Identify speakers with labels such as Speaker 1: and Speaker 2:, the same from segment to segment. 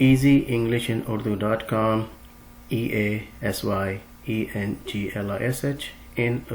Speaker 1: easyenglishinurdu.com EASYENGLISH in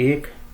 Speaker 1: $1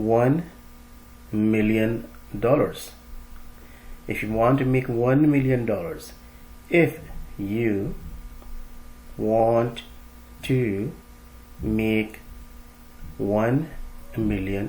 Speaker 1: $1 million, if you want to make $1 million, if you want to make $1 million,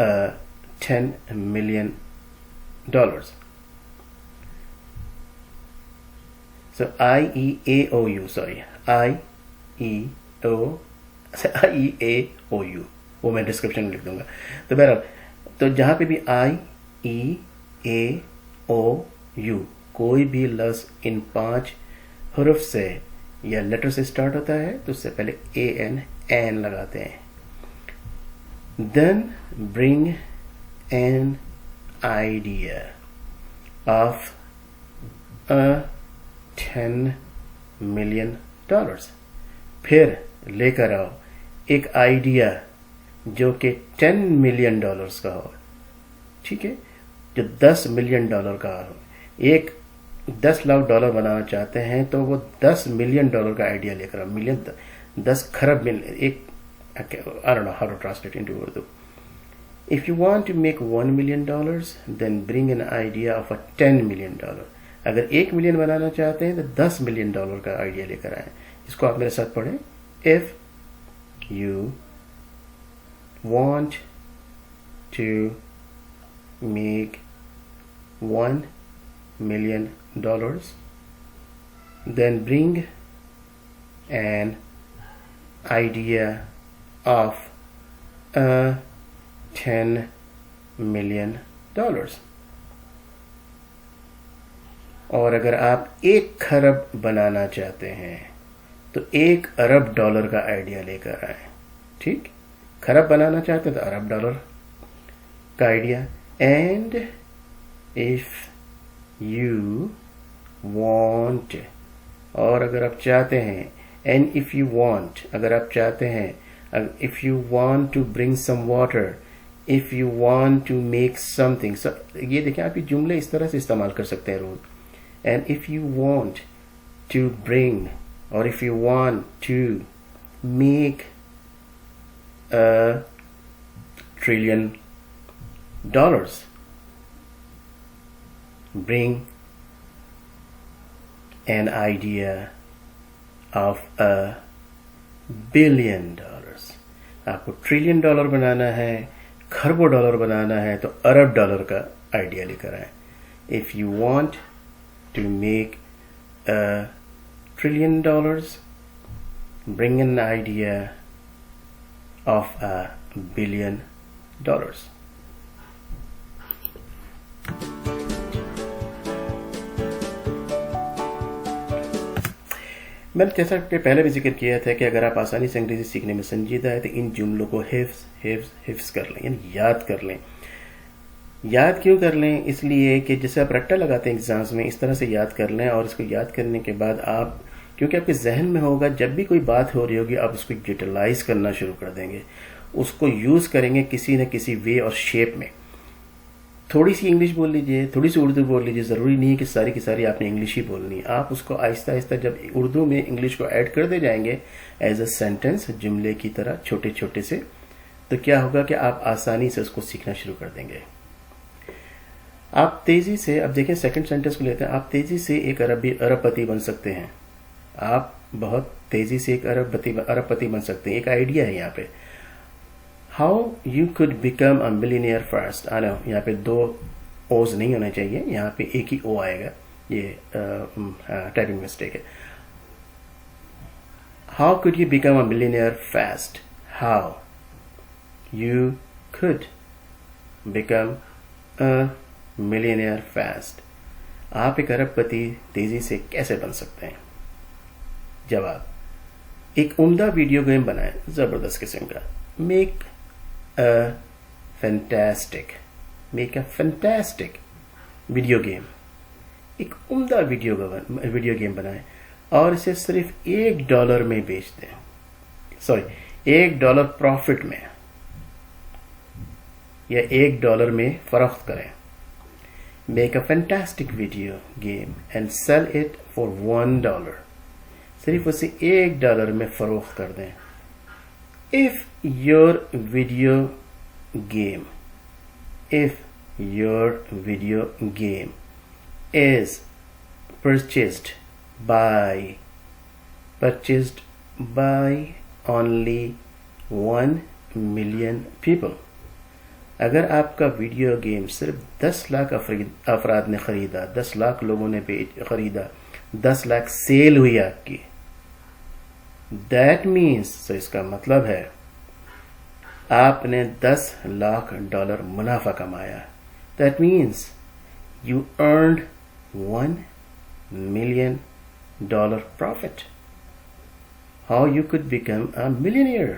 Speaker 1: $10 million. So IEAOU, sorry, IEOU IEAOU, وہ میں description میں لکھ دوں گا. تو بہرحال تو جہاں پہ بھی IEAOU کوئی بھی لفظ ان 5 حرف سے یا لیٹر سے اسٹارٹ ہوتا ہے تو اس سے پہلے AN لگاتے ہیں. Then bring an idea of $10 million. پھر لے کر آؤ ایک آئیڈیا جو کہ $10 million کا ہو. ٹھیک ہے, جو $10 million کا ہو. ایک $10 lakh بنانا چاہتے ہیں تو وہ $10 million کا آئیڈیا لے کر آؤ. ملین 10 خرب ایک I don't know how to translate into Urdu. If you want to make $1 million, then bring an idea of a $10 million. اگر 1 million بنانا چاہتے ہیں تو $10 million کا آئیڈیا لے کر آئیں. اس کو آپ میرے ساتھ پڑھیں. If you want to make $1 million, then bring an idea of $10 million. اور اگر آپ 1 کھرب بنانا چاہتے ہیں تو $1 ارب کا آئیڈیا لے کر آئیں. ٹھیک, کھرب بنانا چاہتے ہیں تو $1 ارب کا idea. And if you want, اور اگر آپ چاہتے ہیں, and if you want, اگر آپ چاہتے ہیں, if you want to bring some water, if you want to make something. یہ دیکھیں آپ یہ جملے اس طرح سے استعمال کر سکتے ہیں روز. And if you want to bring, or if you want to make $1 trillion, bring an idea of $1 billion. آپ کو $1 trillion بنانا ہے, کھربوں ڈالر بنانا ہے تو $1 ارب کا آئیڈیا لے کر آئیں. If you want to make $1 trillion, bring an idea of $1 billion. میں نے جیسا کہ پہلے بھی ذکر کیا تھا کہ اگر آپ آسانی سے انگریزی سیکھنے میں سنجیدہ ہے تو ان جملوں کو حفظ کر لیں, یعنی یاد کر لیں. یاد کیوں کر لیں؟ اس لیے کہ جیسے آپ رٹا لگاتے ہیں ایگزامز میں, اس طرح سے یاد کر لیں. اور اس کو یاد کرنے کے بعد آپ, کیونکہ آپ کے ذہن میں ہوگا, جب بھی کوئی بات ہو رہی ہوگی آپ اس کو یوٹیلائز کرنا شروع کر دیں گے, اس کو یوز کریں گے کسی نہ کسی وے اور شیپ میں. تھوڑی سی انگلش بول لیجئے, تھوڑی سی اردو بول لیجئے, ضروری نہیں ہے کہ ساری کی ساری آپ نے انگلش ہی بولنی. آپ اس کو آہستہ آہستہ جب اردو میں انگلش کو ایڈ کرتے جائیں گے ایز اے سینٹنس, جملے کی طرح چھوٹے چھوٹے سے, تو کیا ہوگا کہ آپ آسانی سے اس کو سیکھنا شروع کر دیں گے. آپ تیزی سے, اب دیکھیں سیکنڈ سینٹنس کو لیتے ہیں, آپ تیزی سے ایک ارب پتی بن سکتے ہیں. آپ بہت تیزی سے ایک ارب پتی بن سکتے ہیں. ایک آئیڈیا ہے یہاں پہ. How you could become a millionaire fast. یہاں پہ 2 اوز نہیں ہونے چاہیے, یہاں پہ ایک ہی او آئے گا, یہ ٹائپنگ مسٹیک ہے. How could you become a millionaire fast? How you could become a millionaire fast. آپ ایک ارب پتی تیزی سے کیسے بن سکتے ہیں؟ جواب, ایک عمدہ ویڈیو گیم بنائیں, زبردست قسم کا. Make a fantastic video game. ایک عمدہ ویڈیو گیم بنائیں اور اسے صرف $1 میں بیچ دیں. $1 پروفٹ میں, یا $1 میں فروخت کریں. Make a fantastic video game and sell it for $1. صرف اسے $1 میں فروخت کر دیں. If your video game is purchased by only 1 million people, اگر آپ کا ویڈیو گیم صرف 10 لاکھ افراد نے خریدا, 10 لاکھ لوگوں نے خریدا, 10 لاکھ سیل ہوئی آپ کی, That means, so اس کا مطلب ہے آپ نے 10 لاکھ ڈالر منافع کمایا. That means you earned $1 million profit. How you could become a millionaire?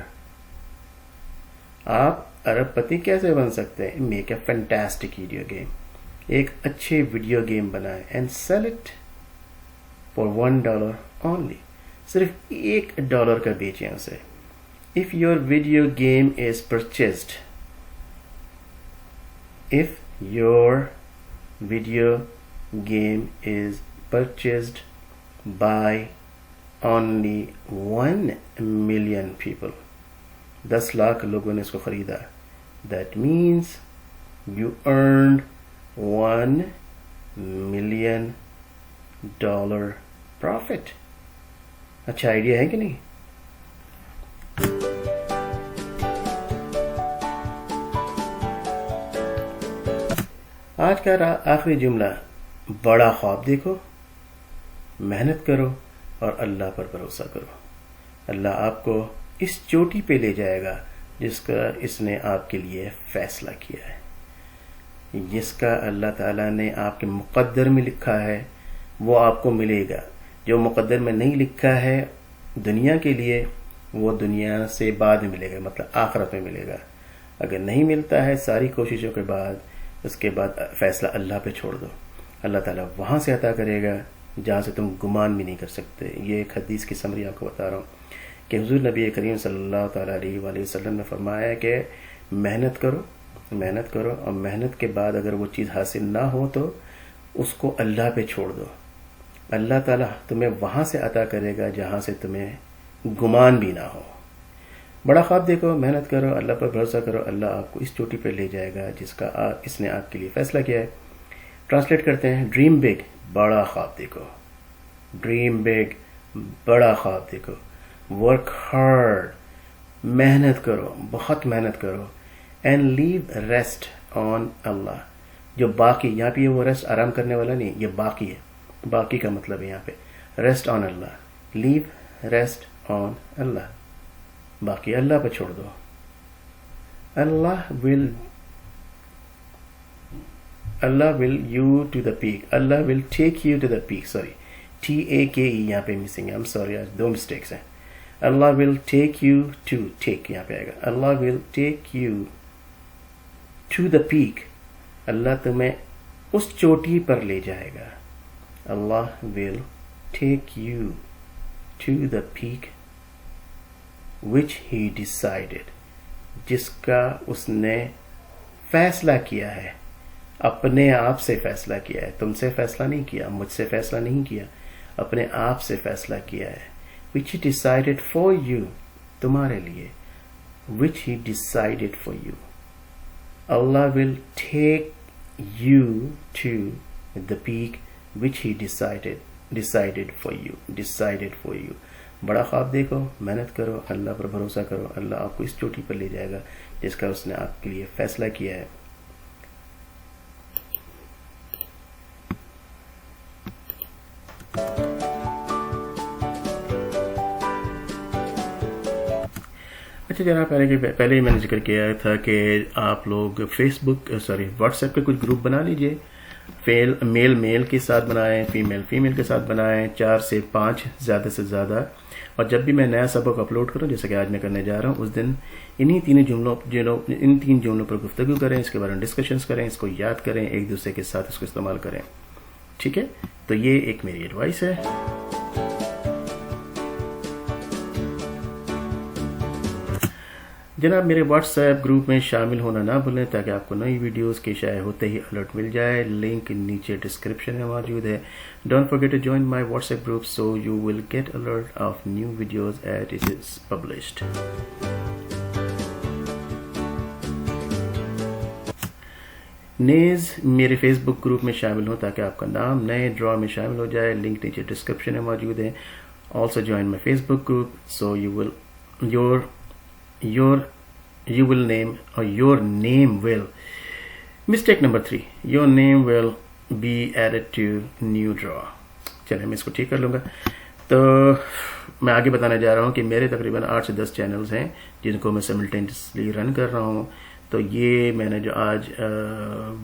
Speaker 1: آپ ارب پتی کیسے بن سکتے ہیں؟ Make a fantastic video game. ایک اچھے ویڈیو گیم بنائیں and sell it for $1 only. صرف $1 کا بیچیں اسے. If your video game is purchased, if your video game is purchased by only 1 million people, 10 lakh لوگوں نے اس کو خریدا, that means you earned $1 million profit. اچھا آئیڈیا ہے کہ نہیں؟ آج کا آخری جملہ, بڑا خواب دیکھو, محنت کرو اور اللہ پر بھروسہ کرو. اللہ آپ کو اس چوٹی پہ لے جائے گا جس کا اس نے آپ کے لیے فیصلہ کیا ہے. جس کا اللہ تعالیٰ نے آپ کے مقدر میں لکھا ہے وہ آپ کو ملے گا. جو مقدر میں نہیں لکھا ہے دنیا کے لیے, وہ دنیا سے بعد میں ملے گا, مطلب آخرت میں ملے گا. اگر نہیں ملتا ہے ساری کوششوں کے بعد, اس کے بعد فیصلہ اللہ پہ چھوڑ دو. اللہ تعالیٰ وہاں سے عطا کرے گا جہاں سے تم گمان بھی نہیں کر سکتے. یہ ایک حدیث کی سمری آپ کو بتا رہا ہوں کہ حضور نبی کریم صلی اللہ تعالیٰ علیہ وآلہ وسلم نے فرمایا کہ محنت کرو اور محنت کے بعد اگر وہ چیز حاصل نہ ہو تو اس کو اللہ پہ چھوڑ دو. اللہ تعالیٰ تمہیں وہاں سے عطا کرے گا جہاں سے تمہیں گمان بھی نہ ہو. بڑا خواب دیکھو, محنت کرو, اللہ پر بھروسہ کرو, اللہ آپ کو اس چوٹی پہ لے جائے گا جس کا اس نے آپ کے لیے فیصلہ کیا ہے. ٹرانسلیٹ کرتے ہیں, ڈریم بگ, بڑا خواب دیکھو. ڈریم بگ, بڑا خواب دیکھو. ورک ہارڈ, محنت کرو, بہت محنت کرو. اینڈ لیو ریسٹ آن اللہ. جو باقی, یہاں پہ وہ ریسٹ آرام کرنے والا نہیں, یہ باقی ہے. باقی کا مطلب ہے یہاں پہ rest on Allah. Leave rest on اللہ, باقی اللہ پہ چھوڑ دو. Allah will you to the peak. Allah will take you to the peak. Sorry, TAKE یہاں پہ مسنگ ہے. I'm sorry, آج 2 مسٹیکس ہیں. اللہ ول ٹیک یو ٹو, ٹیک یہاں پہ آئے گا. Allah will take you to the peak. اللہ تمہیں اس چوٹی پر لے جائے گا. Allah will take you to the peak which he decided, جس کا اس نے فیصلہ کیا ہے. اپنے آپ سے فیصلہ کیا ہے, تم سے فیصلہ نہیں کیا, مجھ سے فیصلہ نہیں کیا, اپنے آپ سے فیصلہ کیا ہے. which he decided for you, تمہارے لیے. which he decided for you. Allah will take you to the peak which he decided for you. بڑا خواب دیکھو, محنت کرو, اللہ پر بھروسہ کرو, اللہ آپ کو اس چوٹی پر لے جائے گا جس کا اس نے آپ کے لیے فیصلہ کیا ہے. اچھا جناب, پہلے ہی میں نے ذکر کیا تھا کہ آپ لوگ واٹس ایپ پہ کچھ گروپ بنا لیجئے. میل کے ساتھ بنائیں, فیمیل کے ساتھ بنائیں, 4 سے 5 زیادہ سے زیادہ. اور جب بھی میں نیا سبق اپلوڈ کروں, جیسے کہ آج میں کرنے جا رہا ہوں, اس دن ان 3 جملوں پر گفتگو کریں, اس کے بارے میں ڈسکشنز کریں, اس کو یاد کریں, ایک دوسرے کے ساتھ اس کو استعمال کریں. ٹھیک ہے, تو یہ ایک میری ایڈوائس ہے. جناب میرے واٹس ایپ گروپ میں شامل ہونا نہ بھولیں تاکہ آپ کو نئی ویڈیوز کے شائع ہوتے ہی الرٹ مل جائے. لنک نیچے ڈسکرپشن میں موجود ہے. Don't forget to join my WhatsApp group so you will get alert of new videos at it is published. نیز میرے فیس بک گروپ میں شامل ہوں تاکہ آپ کا نام نئے ڈرا میں شامل ہو جائے. لنک نیچے ڈسکرپشن میں موجود ہے. Also join my Facebook group so your name will mistake number 3, your name will be added to new draw. چلیں میں اس کو ٹھیک کر لوں گا. تو میں آگے بتانا جا رہا ہوں کہ میرے تقریباً 8 سے 10 چینلز ہیں جن کو میں سملٹینیسلی رن کر رہا ہوں. تو یہ میں نے جو آج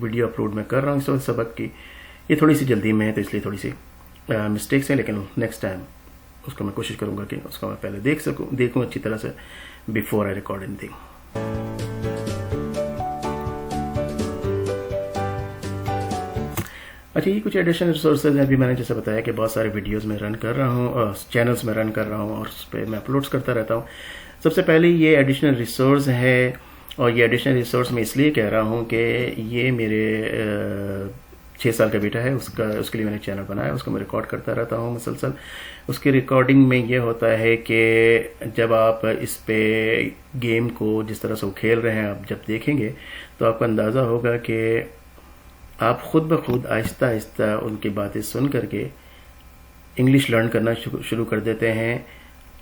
Speaker 1: ویڈیو اپلوڈ میں کر رہا ہوں اس وقت سبق کی، یہ تھوڑی سی جلدی میں ہے تو اس لیے تھوڑی سی مسٹیکس ہیں، لیکن نیکسٹ ٹائم اس کو میں کوشش کروں گا کہ اس کو میں پہلے دیکھوں اچھی طرح سے before I record any thing. اچھا، یہ کچھ ایڈیشنل ریسورسز ہیں. ابھی میں نے جیسے بتایا کہ بہت سارے ویڈیوز میں رن کر رہا ہوں، چینلز میں رن کر رہا ہوں اور اس پہ میں اپلوڈس کرتا رہتا ہوں. سب سے پہلے یہ ایڈیشنل ریسورس ہے، اور یہ ایڈیشنل ریسورس میں اس لیے کہہ رہا ہوں کہ یہ میرے 6 سال کا بیٹا ہے، اس کے لیے میں نے چینل بنایا، اس کو میں ریکارڈ کرتا رہتا ہوں مسلسل. اس کی ریکارڈنگ میں یہ ہوتا ہے کہ جب آپ اس پہ گیم کو جس طرح سے وہ کھیل رہے ہیں آپ جب دیکھیں گے تو آپ کو اندازہ ہوگا کہ آپ خود بخود آہستہ آہستہ ان کی باتیں سن کر کے انگلش لرن کرنا شروع کر دیتے ہیں.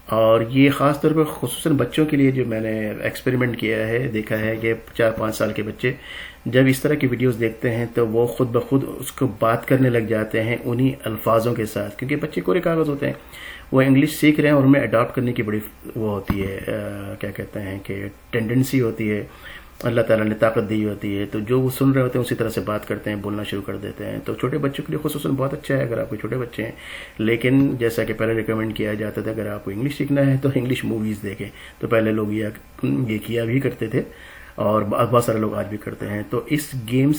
Speaker 1: اور یہ خاص طور پر خصوصاً بچوں کے لیے جو میں نے ایکسپیریمنٹ کیا ہے، دیکھا ہے کہ 4-5 سال کے بچے جب اس طرح کی ویڈیوز دیکھتے ہیں تو وہ خود بخود اس کو بات کرنے لگ جاتے ہیں انہی الفاظوں کے ساتھ، کیونکہ بچے کورے کاغذ ہوتے ہیں، وہ انگلش سیکھ رہے ہیں اور ان میں اڈاپٹ کرنے کی بڑی وہ ہوتی ہے، کیا کہتے ہیں کہ ٹینڈنسی ہوتی ہے، اللہ تعالیٰ نے طاقت دی ہوتی ہے. تو جو وہ سن رہے ہوتے ہیں اسی طرح سے بات کرتے ہیں، بولنا شروع کر دیتے ہیں. تو چھوٹے بچوں کے لیے خصوصاً بہت اچھا ہے اگر آپ کو چھوٹے بچے ہیں. لیکن جیسا کہ پہلے ریکمینڈ کیا جاتا تھا اگر آپ کو انگلش سیکھنا ہے تو انگلش موویز دیکھیں. تو پہلے لوگ یہ کیا بھی کرتے تھے اور بہت سارے لوگ آج بھی کرتے ہیں. تو اس گیم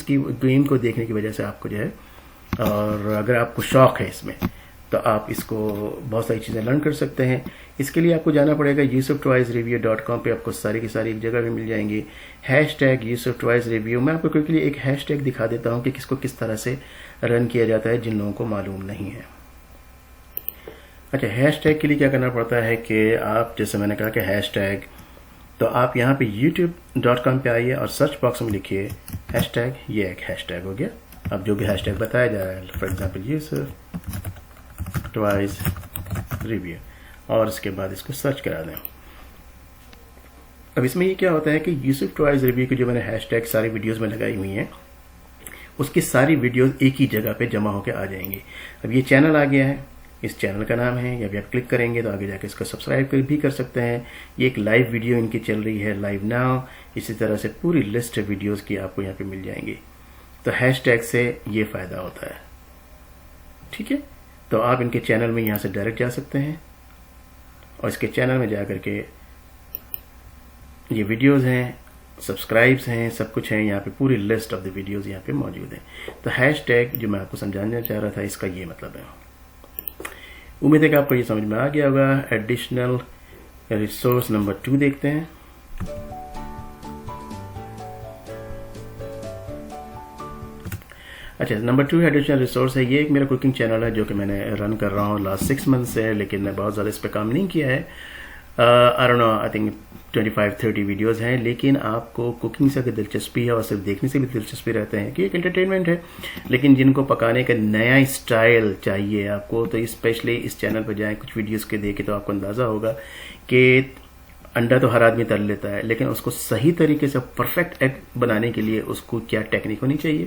Speaker 1: کو دیکھنے کی وجہ سے آپ کو جو ہے، اور اگر آپ کو شوق ہے اس میں تو آپ اس کو بہت ساری چیزیں لرن کر سکتے ہیں. اس کے لیے آپ کو جانا پڑے گا yusuftoysreview.com پہ. آپ کو ساری کی ساری ایک جگہ بھی مل جائیں گی. #yusuftoysreview. میں آپ کو کوئی ایک ہیش ٹیگ دکھا دیتا ہوں کہ کس کو کس طرح سے رن کیا جاتا ہے جن لوگوں کو معلوم نہیں ہے. اچھا، ہیش ٹیگ کے لیے کیا کرنا پڑتا ہے کہ آپ جیسے میں نے کہا کہ ہیش ٹیگ، تو آپ یہاں پہ youtube.com پہ آئیے اور سرچ باکس میں لکھیے ہیش ٹیگ. یہ ایک ہیش ٹیگ ہو گیا. اب جو بھی ہیش ٹیگ بتایا جا رہا ہے، فار ایگزامپل yusuftoysreview، اور اس کے بعد اس کو سرچ کرا دیں. اب اس میں یہ کیا ہوتا ہے کہ yusuftoysreview کی جو میں نے ہیش ٹیگ ساری ویڈیوز میں لگائی ہوئی ہیں اس کی ساری ویڈیوز ایک ہی جگہ پہ جمع ہو کے آ جائیں گی. اب یہ چینل آ گیا ہے، اس چینل کا نام ہے، یا بھی آپ کلک کریں گے تو آگے جا کے اس کو سبسکرائب بھی کر سکتے ہیں. یہ ایک لائیو ویڈیو ان کی چل رہی ہے، لائیو ناؤ. اسی طرح سے پوری لسٹ ویڈیوز کی آپ کو یہاں پہ مل جائیں گی. تو ہیش ٹیگ سے یہ فائدہ ہوتا ہے. ٹھیک ہے، تو آپ ان کے چینل میں یہاں سے ڈائریکٹ جا سکتے ہیں اور اس کے چینل میں جا کر کے یہ ویڈیوز ہیں، سبسکرائبس ہیں، سب کچھ ہیں یہاں پہ. پوری لسٹ آف دی ویڈیوز یہاں پہ موجود ہیں. تو ہیش ٹیگ جو میں آپ کو سمجھانا چاہ رہا تھا اس کا یہ مطلب ہے. امید ہے کہ آپ کو یہ سمجھ میں آ گیا ہوگا. ایڈیشنل ریسورس نمبر 2 دیکھتے ہیں. اچھا، نمبر 2 ایڈیشنل ریسورس ہے. یہ ایک میرا کوکنگ چینل ہے جو کہ میں نے رن کر رہا ہوں لاسٹ 6 منتھ سے، لیکن میں بہت زیادہ اس پہ کام نہیں کیا ہے. آئی تھنک 25-30 ویڈیوز ہیں. لیکن آپ کو کوکنگ سے اگر دلچسپی ہے اور صرف دیکھنے سے بھی دلچسپی رہتے ہیں کہ ایک انٹرٹینمنٹ ہے، لیکن جن کو پکانے کا نیا اسٹائل چاہیے آپ کو، تو اسپیشلی اس چینل پہ جائیں، کچھ ویڈیوز کے دیکھیں تو آپ کو اندازہ ہوگا کہ انڈا تو ہر آدمی تل لیتا ہے، لیکن اس کو صحیح طریقے سے پرفیکٹ ایگ بنانے کے لیے اس کو کیا ٹیکنیک ہونی چاہیے.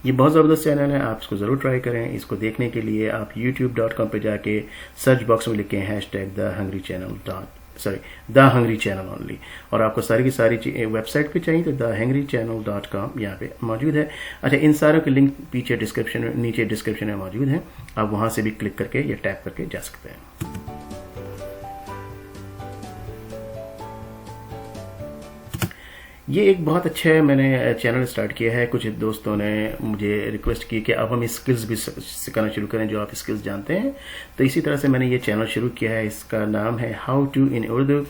Speaker 1: یہ بہت زبردست چینل ہے، آپ اس کو ضرور ٹرائی کریں. اس کو دیکھنے کے لیے آپ youtube.com پہ جا کے سرچ باکس میں لکھیں دا ہنگری چینل اونلی، اور آپ کو ساری کی ساری ویب سائٹ پہ چاہیے تو thehungrychannel.com یہاں پہ موجود ہے. اچھا، ان ساروں کے لنک نیچے ڈسکرپشن میں موجود ہیں. آپ وہاں سے بھی کلک کر کے یا ٹیپ کر کے جا سکتے ہیں. یہ ایک بہت اچھا ہے، میں نے چینل سٹارٹ کیا ہے. کچھ دوستوں نے مجھے ریکویسٹ کی کہ اب ہم اسکلز بھی سکھانا شروع کریں جو آپ اسکلز جانتے ہیں. تو اسی طرح سے میں نے یہ چینل شروع کیا ہے. اس کا نام ہے ہاؤ ٹو ان اردو.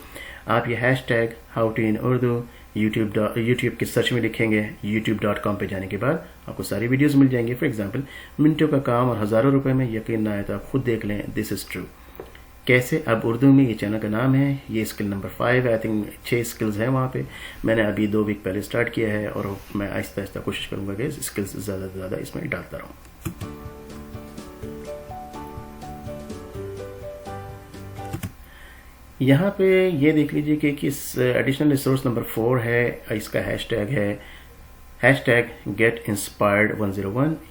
Speaker 1: آپ یہ hashtag how to in Urdu YouTube کے سرچ میں لکھیں گے. youtube.com پہ جانے کے بعد آپ کو ساری ویڈیوز مل جائیں گے. فار ایگزامپل منٹوں کا کام اور ہزاروں روپے میں. یقین نہ آئے تو آپ خود دیکھ لیں. دس از ٹرو. کیسے؟ اب اردو میں یہ چینل کا نام ہے. یہ اسکل نمبر 5 ہے. آئی تھنک 6 اسکلز ہیں وہاں پہ. میں نے ابھی 2 ویک پہلے اسٹارٹ کیا ہے اور میں آہستہ آہستہ کوشش کروں گا کہ اسکلز زیادہ سے زیادہ اس میں ڈالتا رہوں. یہاں پہ یہ دیکھ لیجئے کہ کس ایڈیشنل ریسورس نمبر 4 ہے. اس کا ہیش ٹیگ ہے #getinspired101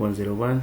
Speaker 1: 101,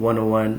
Speaker 1: 101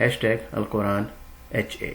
Speaker 1: #AlQuranHA।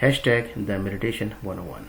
Speaker 1: #TheMeditation101।